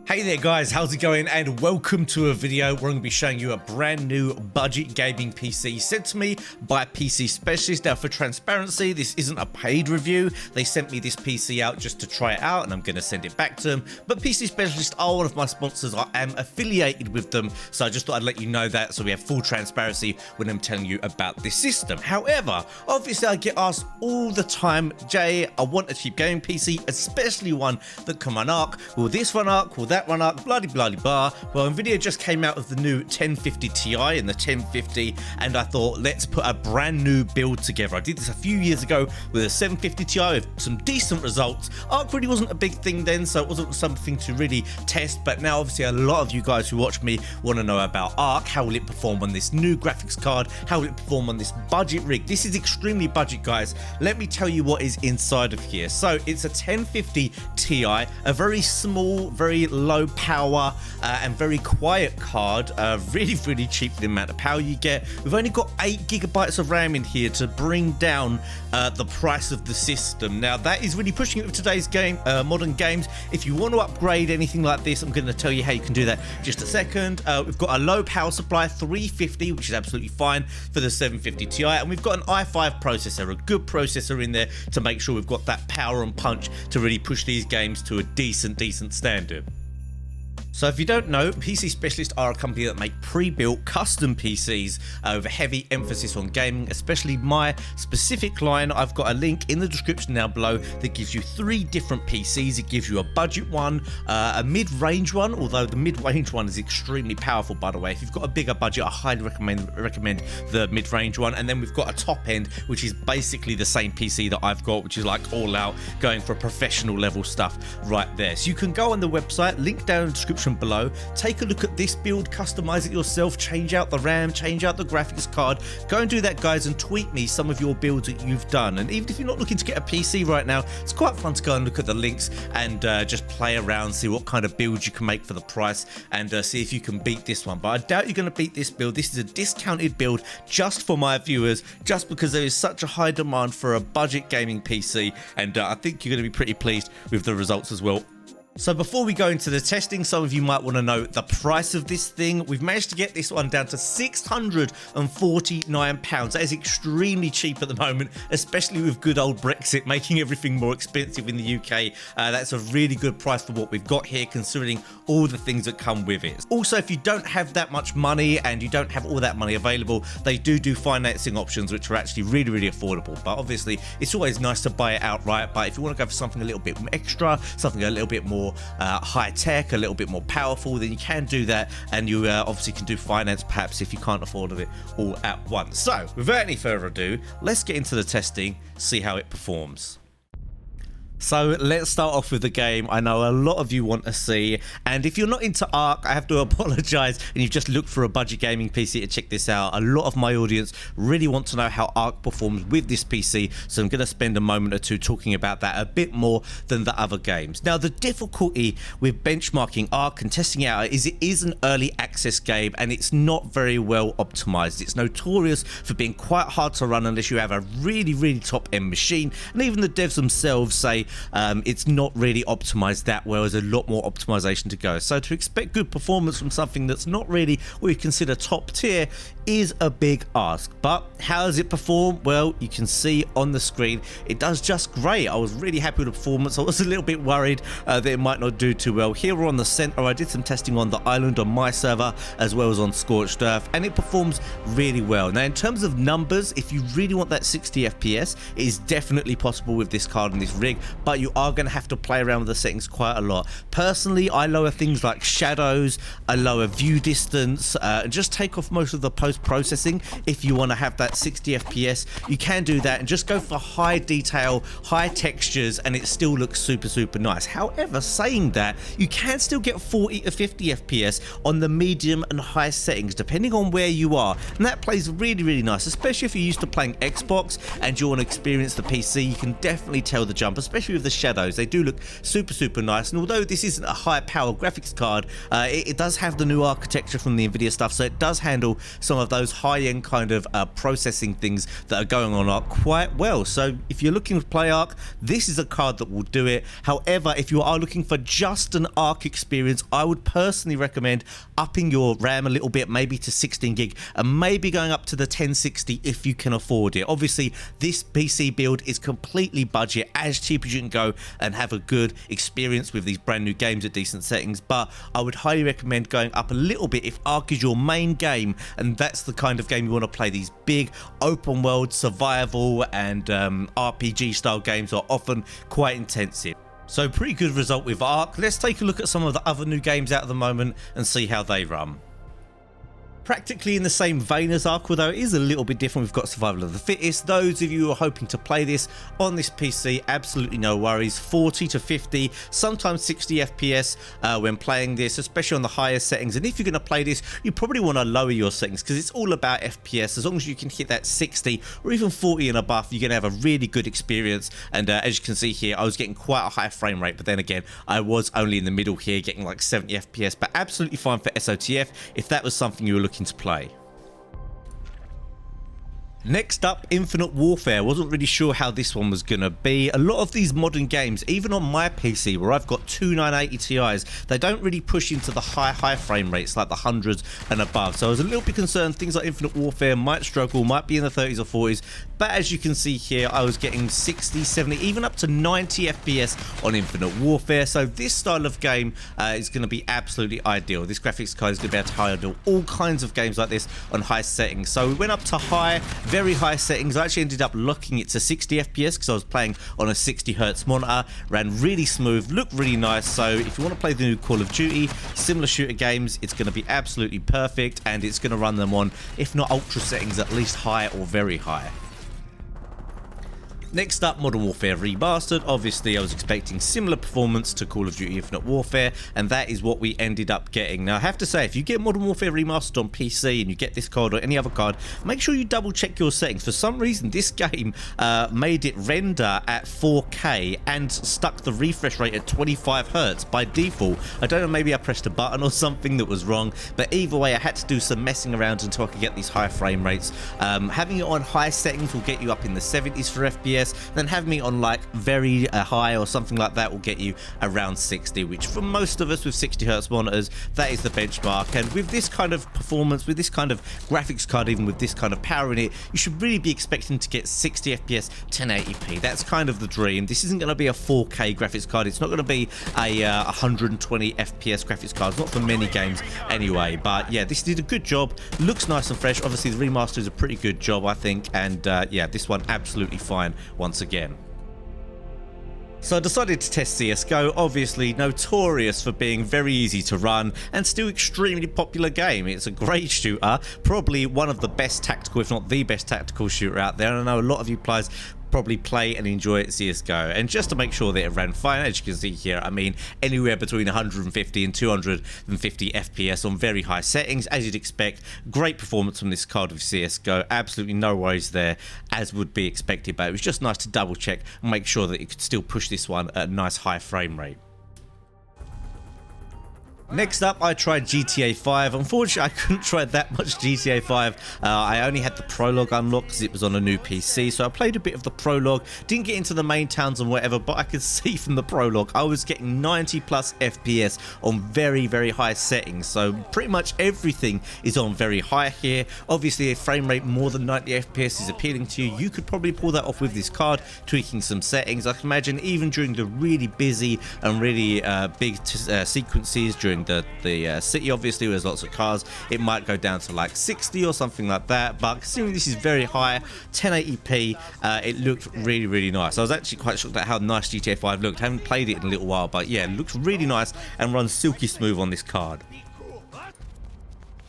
Hey there guys, how's it going, and welcome to a video where I'm going to be showing you a brand new budget gaming PC sent to me by PC Specialist. Now for transparency, this isn't a paid review. They sent me this PC out just to try it out and I'm going to send it back to them. But PC Specialist are one of my sponsors. I am affiliated with them, so I just thought I'd let you know that so we have full transparency when I'm telling you about this system. However, obviously I get asked all the time, Jay, I want a cheap gaming PC, especially one that can run ARK. Will this run ARK? Will that run ARK? Bloody blah. Well, Nvidia just came out with the new 1050 Ti and the 1050, and I thought let's put a brand new build together. I did this a few years ago with a 750 Ti with some decent results. ARK really wasn't a big thing then, so it wasn't something to really test, but now obviously a lot of you guys who watch me want to know about ARK. How will it perform on this new graphics card? How will it perform on this budget rig? This is extremely budget, guys. Let me tell you what is inside of here. So it's a 1050 Ti, a very small, very low power and very quiet card, really cheap for the amount of power you get. We've only got 8 GB of RAM in here to bring down the price of the system. Now that is really pushing it with today's game, modern games. If you want to upgrade anything like this, I'm going to tell you how you can do that in just a second. We've got a low power supply, 350, which is absolutely fine for the 750 Ti, and we've got an i5 processor, a good processor in there to make sure we've got that power and punch to really push these games to a decent standard. So if you don't know, PC Specialist are a company that make pre-built custom PCs with a heavy emphasis on gaming, especially my specific line. I've got a link in the description down below that gives you 3 different PCs. It gives you a budget one, a mid-range one, although the mid-range one is extremely powerful, by the way. If you've got a bigger budget, I highly recommend the mid-range one. And then we've got a top end, which is basically the same PC that I've got, which is like all out, going for professional level stuff right there. So you can go on the website, link down in the description below, take a look at this build, customize it yourself, change out the RAM, change out the graphics card. Go and do that, guys, and tweet me some of your builds that you've done. And even if you're not looking to get a PC right now, it's quite fun to go and look at the links and just play around, see what kind of builds you can make for the price, and see if you can beat this one. But I doubt you're going to beat this build. This is a discounted build just for my viewers, just because there is such a high demand for a budget gaming PC, and I think you're going to be pretty pleased with the results as well. So before we go into the testing, some of you might want to know the price of this thing. We've managed to get this one down to £649. That is extremely cheap at the moment, especially with good old Brexit making everything more expensive in the UK. That's a really good price for what we've got here, considering all the things that come with it. Also, if you don't have that much money and you don't have all that money available, they do financing options, which are actually really affordable. But obviously, it's always nice to buy it outright. But if you want to go for something a little bit extra, something a little bit more high tech, a little bit more powerful, then you can do that, and you obviously can do finance perhaps if you can't afford it all at once. So without any further ado, let's get into the testing, see how it performs. So let's start off with the game I know a lot of you want to see, and if you're not into ARK, I have to apologize, and you've just looked for a budget gaming PC to check this out. A lot of my audience really want to know how ARK performs with this PC, so I'm going to spend a moment or two talking about that a bit more than the other games. Now, the difficulty with benchmarking ARK and testing it out is it is an early access game, and it's not very well optimized. It's notorious for being quite hard to run unless you have a really top end machine, and even the devs themselves say it's not really optimized that well. There's a lot more optimization to go. So to expect good performance from something that's not really what we consider top tier is a big ask. But how does it perform? Well, you can see on the screen it does just great. I was really happy with the performance. I was a little bit worried that it might not do too well. Here we're on the center. I did some testing on the island on my server as well as on Scorched Earth, and it performs really well. Now, in terms of numbers, if you really want that 60 FPS, it is definitely possible with this card and this rig, but you are going to have to play around with the settings quite a lot. Personally, I lower things like shadows, I lower view distance, and just take off most of the post-processing. If you want to have that 60 FPS, you can do that and just go for high detail, high textures, and it still looks super nice. However, saying that, you can still get 40 to 50 FPS on the medium and high settings, depending on where you are, and that plays really nice, especially if you're used to playing Xbox and you want to experience the PC. You can definitely tell the jump, especially happy with the shadows. They do look super nice, and although this isn't a high power graphics card, it does have the new architecture from the Nvidia stuff, so it does handle some of those high-end kind of processing things that are going on ARK quite well. So if you're looking to play ARK, this is a card that will do it. However, if you are looking for just an ARK experience, I would personally recommend upping your RAM a little bit, maybe to 16 gig, and maybe going up to the 1060 if you can afford it. Obviously, this PC build is completely budget, as cheap as you can go, and have a good experience with these brand new games at decent settings, but I would highly recommend going up a little bit if ARK is your main game, and that's the kind of game you want to play. These big open world survival and RPG style games are often quite intensive. So pretty good result with ARK. Let's take a look at some of the other new games out at the moment and see how they run. Practically in the same vein as ARK, although it is a little bit different. We've got Survival of the Fittest. Those of you who are hoping to play this on this PC, absolutely no worries. 40 to 50, sometimes 60 FPS when playing this, especially on the higher settings. And if you're going to play this, you probably want to lower your settings because it's all about FPS. As long as you can hit that 60 or even 40 and above, you're going to have a really good experience. And as you can see here, I was getting quite a high frame rate, but then again, I was only in the middle here, getting like 70 FPS, but absolutely fine for SOTF if that was something you were looking to play. Next up, Infinite Warfare. Wasn't really sure how this one was going to be. A lot of these modern games, even on my PC where I've got two 980 Ti's, they don't really push into the high frame rates like the hundreds and above. So I was a little bit concerned things like Infinite Warfare might struggle, might be in the 30s or 40s. But as you can see here, I was getting 60, 70, even up to 90 FPS on Infinite Warfare. So this style of game is going to be absolutely ideal. This graphics card is going to be able to handle all kinds of games like this on high settings. So we went up to very high settings. I actually ended up locking it to 60 FPS because I was playing on a 60 Hz monitor. Ran really smooth, looked really nice. So if you want to play the new Call of Duty, similar shooter games, it's going to be absolutely perfect, and it's going to run them on, if not ultra settings, at least high or very high. Next up, Modern Warfare Remastered. Obviously, I was expecting similar performance to Call of Duty Infinite Warfare, and that is what we ended up getting. Now, I have to say, if you get Modern Warfare Remastered on PC and you get this card or any other card, make sure you double check your settings. For some reason, this game made it render at 4K and stuck the refresh rate at 25 Hz by default. I don't know, maybe I pressed a button or something that was wrong, but either way, I had to do some messing around until I could get these high frame rates. Having it on high settings will get you up in the 70s for FPS. Then having it on like very high or something like that will get you around 60, which for most of us with 60 Hz monitors, that is the benchmark. And with this kind of performance, with this kind of graphics card, even with this kind of power in it, you should really be expecting to get 60 FPS 1080p. That's kind of the dream. This isn't going to be a 4K graphics card. It's not going to be a 120 FPS graphics card. It's not for many games anyway. But yeah, this did a good job. Looks nice and fresh. Obviously, the remaster is a pretty good job, I think. And yeah, this one absolutely fine once again. So I decided to test Csgo, obviously notorious for being very easy to run and still extremely popular game. It's a great shooter, probably one of the best tactical, if not the best tactical shooter out there. And I know a lot of you players probably play and enjoy it Csgo, and just to make sure that it ran fine, as you can see here, I mean anywhere between 150 and 250 FPS on very high settings, as you'd expect. Great performance from this card of Csgo, absolutely no worries there, as would be expected, but it was just nice to double check and make sure that it could still push this one at a nice high frame rate. Next up, I tried GTA 5. Unfortunately, I couldn't try that much GTA 5. I only had the prologue unlocked because it was on a new PC, so I played a bit of the prologue. Didn't get into the main towns and whatever, but I could see from the prologue I was getting 90 plus FPS on very, very high settings. So pretty much everything is on very high here. Obviously, a frame rate more than 90 FPS is appealing to you. You could probably pull that off with this card, tweaking some settings. I can imagine even during the really busy and really big sequences during the city, obviously, where there's lots of cars, it might go down to like 60 or something like that. But considering this is very high, 1080p, it looked really, really nice. I was actually quite shocked at how nice GTA 5 looked. I haven't played it in a little while, but yeah, it looks really nice and runs silky smooth on this card.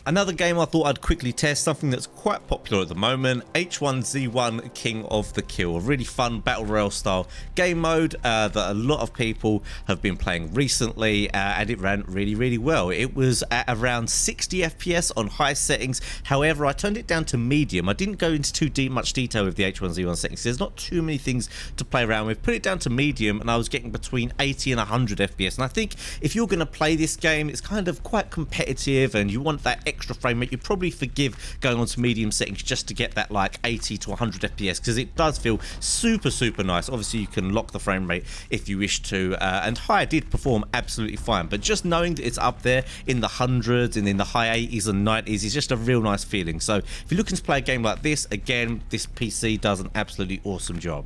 Another game I thought I'd quickly test, something that's quite popular at the moment, H1Z1 King of the Kill, a really fun battle royale style game mode that a lot of people have been playing recently, and it ran really well. It was at around 60 FPS on high settings. However, I turned it down to medium. I didn't go into much detail with the H1Z1 settings. There's not too many things to play around with. Put it down to medium and I was getting between 80 and 100 FPS. And I think if you're going to play this game, it's kind of quite competitive and you want that extra frame rate, you'd probably forgive going on to medium settings just to get that like 80 to 100 FPS, because it does feel super nice. Obviously you can lock the frame rate if you wish to, and high did perform absolutely fine, but just knowing that it's up there in the hundreds and in the high 80s and 90s is just a real nice feeling. So if you're looking to play a game like this, again, this PC does an absolutely awesome job.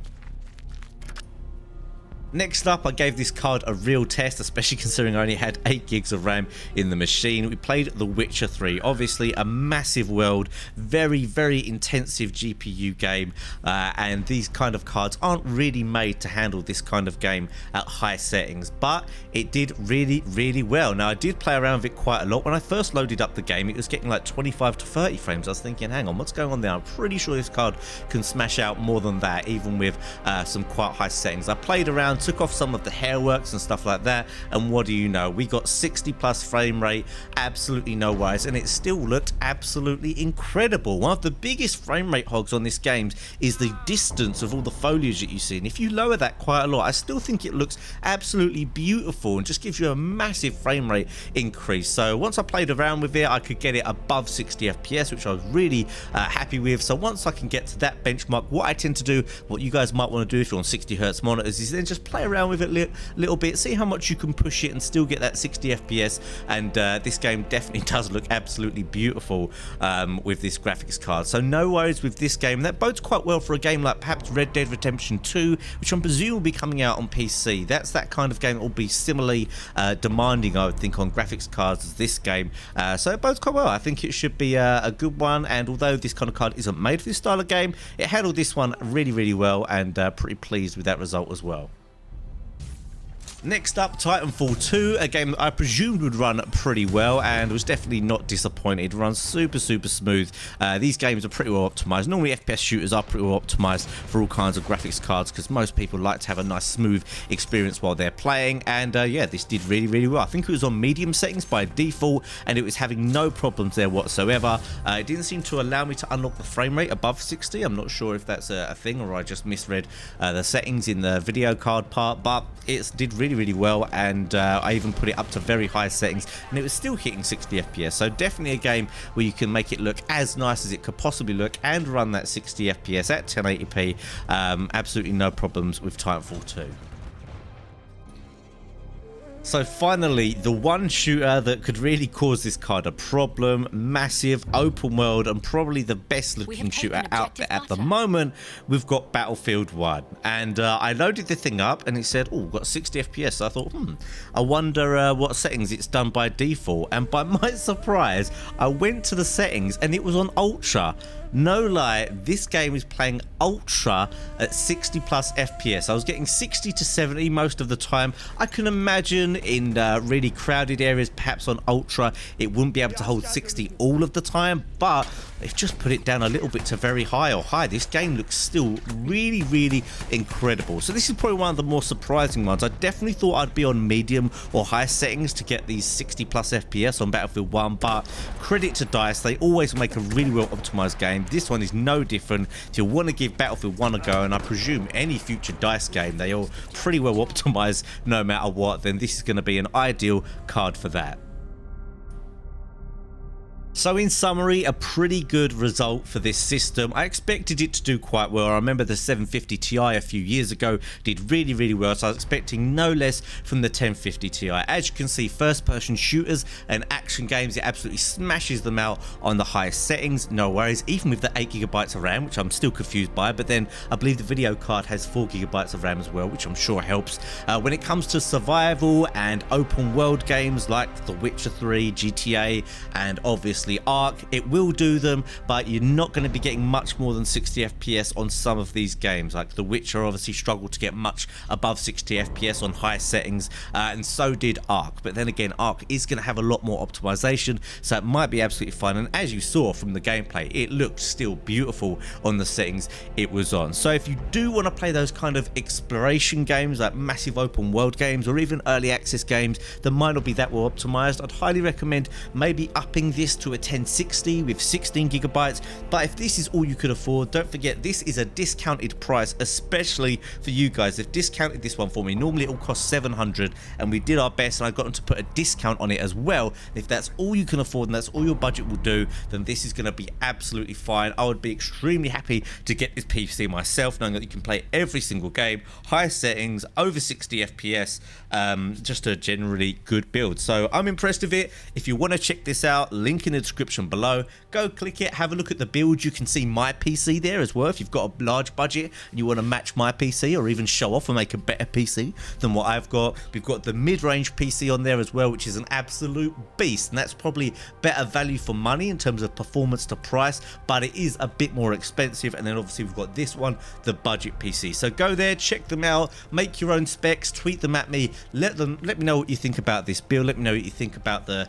Next up, I gave this card a real test, especially considering I only had 8 gigs of RAM in the machine. We played The Witcher 3, obviously a massive world, very intensive GPU game, and these kind of cards aren't really made to handle this kind of game at high settings, but it did really well. Now, I did play around with it quite a lot. When I first loaded up the game, it was getting like 25 to 30 frames. I was thinking, hang on, what's going on there? I'm pretty sure this card can smash out more than that, even with some quite high settings. I played around, took off some of the hairworks and stuff like that, and what do you know, we got 60 plus frame rate, absolutely no worries, and it still looked absolutely incredible. One of the biggest frame rate hogs on this game is the distance of all the foliage that you see, and if you lower that quite a lot, I still think it looks absolutely beautiful and just gives you a massive frame rate increase. So once I played around with it, I could get it above 60 FPS, which I was really happy with. So once I can get to that benchmark, what I tend to do, what you guys might want to do if you're on 60 Hz monitors, is then just play around with it a little bit, see how much you can push it and still get that 60 FPS. And this game definitely does look absolutely beautiful with this graphics card. So no worries with this game. That bodes quite well for a game like perhaps Red Dead Redemption 2, which I'm presuming will be coming out on PC. That's that kind of game that will be similarly demanding, I would think, on graphics cards as this game. So it bodes quite well. I think it should be a good one, and although this kind of card isn't made for this style of game, it handled this one really well, and pretty pleased with that result as well. Next up, Titanfall 2, a game that I presumed would run pretty well and was definitely not disappointed. It runs super smooth. These games are pretty well optimized. Normally FPS shooters are pretty well optimized for all kinds of graphics cards because most people like to have a nice smooth experience while they're playing, and yeah, this did really well. I think it was on medium settings by default and it was having no problems there whatsoever. It didn't seem to allow me to unlock the frame rate above 60. I'm not sure if that's a thing or I just misread the settings in the video card part, but it did really well, and I even put it up to very high settings and it was still hitting 60 FPS. So definitely a game where you can make it look as nice as it could possibly look and run that 60 FPS at 1080p. Absolutely no problems with Titanfall 2. So finally, the one shooter that could really cause this card a problem, massive open world and probably the best looking shooter out there at the moment, we've got Battlefield 1. And I loaded the thing up and it said, oh, got 60 FPS. So I thought, I wonder what settings it's done by default. And by my surprise, I went to the settings and it was on Ultra. No lie, this game is playing Ultra at 60 plus FPS. I was getting 60 to 70 most of the time. I can imagine in really crowded areas, perhaps on Ultra, it wouldn't be able to hold 60 all of the time, but they've just put it down a little bit to very high or high. This game looks still really incredible. So this is probably one of the more surprising ones. I definitely thought I'd be on medium or high settings to get these 60 plus FPS on Battlefield 1, but credit to DICE, they always make a really well optimized game. This one is no different. If you want to give Battlefield 1 a go, and I presume any future DICE game, they all pretty well optimized no matter what, then this is going to be an ideal card for that. So in summary, a pretty good result for this system. I expected it to do quite well. I remember the 750 Ti a few years ago did really well, so I was expecting no less from the 1050 Ti. As you can see, first person shooters and action games, it absolutely smashes them out on the highest settings, no worries, even with the 8GB of RAM, which I'm still confused by, but then I believe the video card has 4GB of RAM as well, which I'm sure helps. When it comes to survival and open world games like The Witcher 3, GTA, and obviously obviously ARK. It will do them, but you're not going to be getting much more than 60 FPS on some of these games. Like The Witcher obviously struggled to get much above 60 FPS on high settings, and so did ARK. But then again, ARK is going to have a lot more optimization, so it might be absolutely fine. And as you saw from the gameplay, it looked still beautiful on the settings it was on. So if you do want to play those kind of exploration games, like massive open world games, or even early access games that might not be that well optimized, I'd highly recommend maybe upping this to a 1060 with 16 gigabytes. But if this is all you could afford, don't forget this is a discounted price, especially for you guys. They've discounted this one for me. Normally it will cost 700, and we did our best, and I got them to put a discount on it as well. If that's all you can afford and that's all your budget will do, then this is going to be absolutely fine. I would be extremely happy to get this PC myself, knowing that you can play every single game, high settings, over 60 FPS, just a generally good build. So I'm impressed with it. If you want to check this out, link in the description below. Go click it, have a look at the build. You can see my PC there as well. If you've got a large budget and you want to match my PC, or even show off and make a better PC than what I've got, we've got the mid-range PC on there as well, which is an absolute beast, and that's probably better value for money in terms of performance to price, but it is a bit more expensive. And then obviously we've got this one, the budget PC. So go there, check them out, make your own specs, tweet them at me, let me know what you think about this build, let me know what you think about the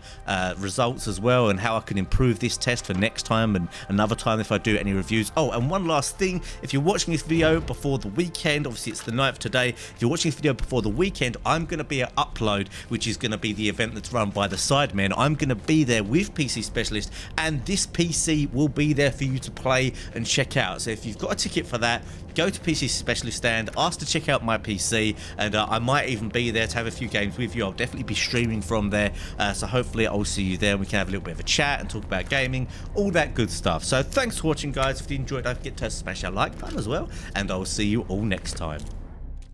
results as well, and how I can improve this test for next time and another time if I do any reviews. Oh, and one last thing, if you're watching this video before the weekend, obviously it's the 9th today, if you're watching this video before the weekend, I'm going to be at Upload, which is going to be the event that's run by the Sidemen. I'm going to be there with PC Specialist, and this PC will be there for you to play and check out. So if you've got a ticket for that, go to PC Specialist stand, ask to check out my PC, and I might even be there to have a few games with you. I'll definitely be streaming from there, so hopefully I'll see you there and we can have a little bit of a chat and talk about gaming, all that good stuff. So thanks for watching, guys. If you enjoyed, don't forget to smash that like button as well, and I'll see you all next time.